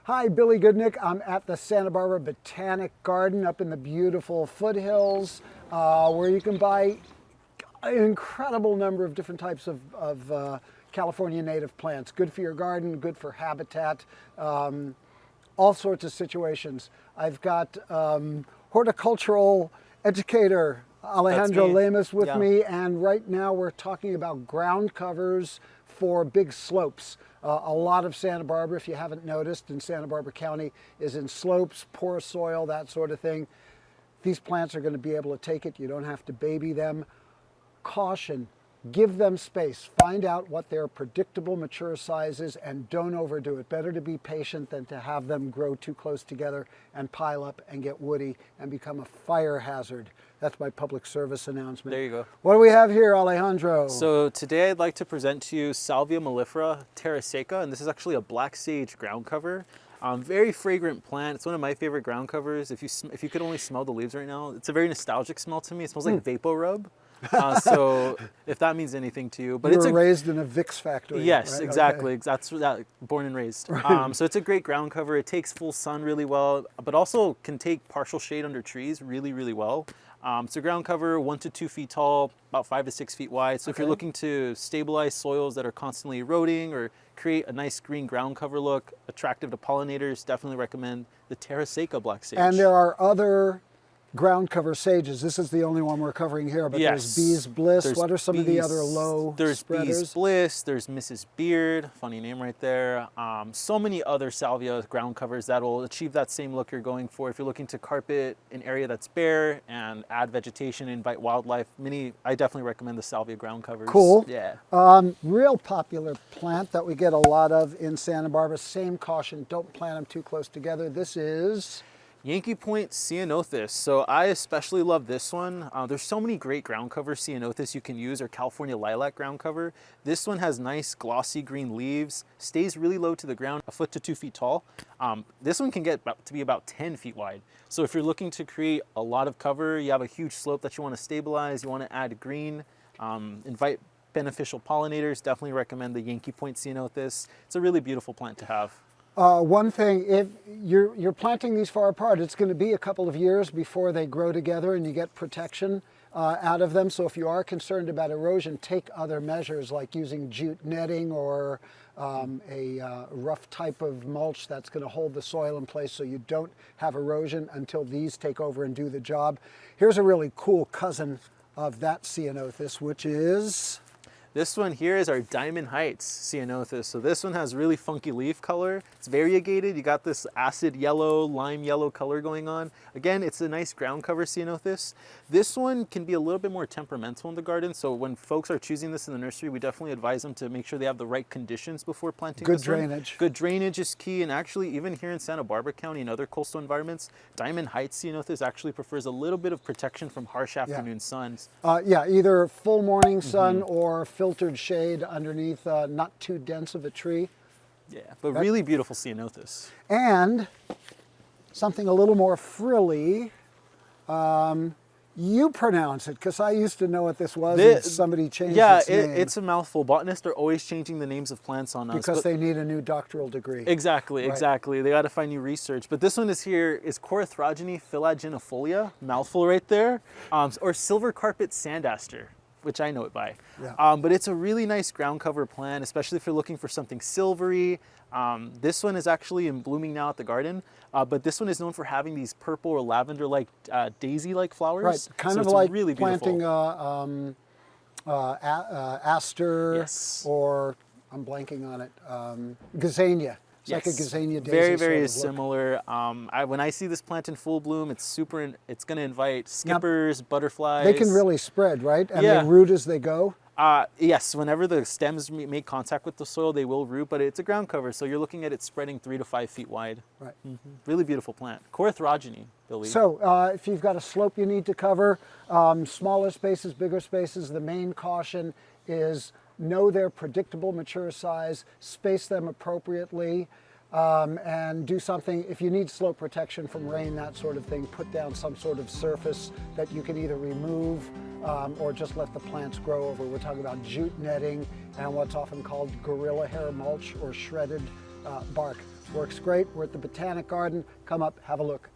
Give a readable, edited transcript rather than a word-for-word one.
Hi, Billy Goodnick. I'm at the Santa Barbara Botanic Garden up in the beautiful foothills where you can buy an incredible number of different types of California native plants. Good for your garden, good for habitat, all sorts of situations. I've got horticultural educator Alejandro Lemus with me, and right now we're talking about ground covers for big slopes. A lot of Santa Barbara, if you haven't noticed, in Santa Barbara County is in slopes, poor soil, that sort of thing. These plants are going to be able to take it. You don't have to baby them. Caution, give them space. Find out what their predictable mature size is and don't overdo it. Better to be patient than to have them grow too close together and pile up and get woody and become a fire hazard. That's my public service announcement. There you go. What do we have here, Alejandro? So today I'd like to present to you Salvia mellifera terra seca, and this is actually a black sage ground cover. Very fragrant plant. It's one of my favorite ground covers. If you could only smell the leaves right now, it's a very nostalgic smell to me. It smells like Vapo Rub. So if that means anything to you, but you were raised in a Vicks factory. Yes, right? exactly. Okay. That's that. Born and raised. Right. So it's a great ground cover. It takes full sun really well, but also can take partial shade under trees really, really well. It's a ground cover 1 to 2 feet tall, about 5 to 6 feet wide. So if you're looking to stabilize soils that are constantly eroding or create a nice green ground cover look, attractive to pollinators, definitely recommend the terra seca black sage. And there are other ground cover sages. This is the only one we're covering here, but there's Bee's Bliss. What are some of the other low spreaders? There's Bee's Bliss, there's Mrs. Beard, funny name right there. So many other salvia ground covers that will achieve that same look you're going for. If you're looking to carpet an area that's bare and add vegetation, invite wildlife, I definitely recommend the salvia ground covers. Cool. Yeah. Real popular plant that we get a lot of in Santa Barbara. Same caution, don't plant them too close together. This is Yankee Point ceanothus. So I especially love this one. There's so many great ground cover ceanothus you can use, or California lilac ground cover. This one has nice glossy green leaves, stays really low to the ground, 1 foot to 2 feet tall. This one can get to be about 10 feet wide. So if you're looking to create a lot of cover, you have a huge slope that you want to stabilize, you want to add green, invite beneficial pollinators, definitely recommend the Yankee Point ceanothus. It's a really beautiful plant to have. One thing, if you're planting these far apart, it's going to be a couple of years before they grow together and you get protection out of them. So if you are concerned about erosion, take other measures like using jute netting or a rough type of mulch that's going to hold the soil in place so you don't have erosion until these take over and do the job. Here's a really cool cousin of that ceanothus, which is... This one here is our Diamond Heights ceanothus. So this one has really funky leaf color. It's variegated. You got this acid yellow, lime yellow color going on. Again, it's a nice ground cover ceanothus. This one can be a little bit more temperamental in the garden. So when folks are choosing this in the nursery, we definitely advise them to make sure they have the right conditions before planting this one. Good drainage. Good drainage is key. And actually, even here in Santa Barbara County and other coastal environments, Diamond Heights ceanothus actually prefers a little bit of protection from harsh afternoon suns. Either full morning sun or filtered shade underneath not too dense of a tree. Yeah, but really beautiful ceanothus. And something a little more frilly, you pronounce it, because I used to know what this was and somebody changed its name. Yeah, it's a mouthful. Botanists are always changing the names of plants on us. Because they need a new doctoral degree. Exactly, exactly. They got to find new research. But this one is Corythrogene phylogenifolia, mouthful right there, or silver carpet sand aster, which I know it by. Yeah. But it's a really nice ground cover plant, especially if you're looking for something silvery. This one is actually in blooming now at the garden, but this one is known for having these purple or lavender-like daisy-like flowers. Right, kind of like really planting Aster or, I'm blanking on it, gazania. It's like a gazania daisy. Very, very similar. When I see this plant in full bloom, it's going to invite skippers, butterflies. They can really spread, right? And they root as they go? Yes, whenever the stems make contact with the soil, they will root, but it's a ground cover, so you're looking at it spreading 3 to 5 feet wide. Right. Really beautiful plant. Corythrogene, Billy. So if you've got a slope you need to cover, smaller spaces, bigger spaces, the main caution is know their predictable mature size, space them appropriately, and do something. If you need slope protection from rain, that sort of thing, put down some sort of surface that you can either remove or just let the plants grow over. We're talking about jute netting and what's often called gorilla hair mulch or shredded bark. Works great. We're at the Botanic Garden. Come up, have a look.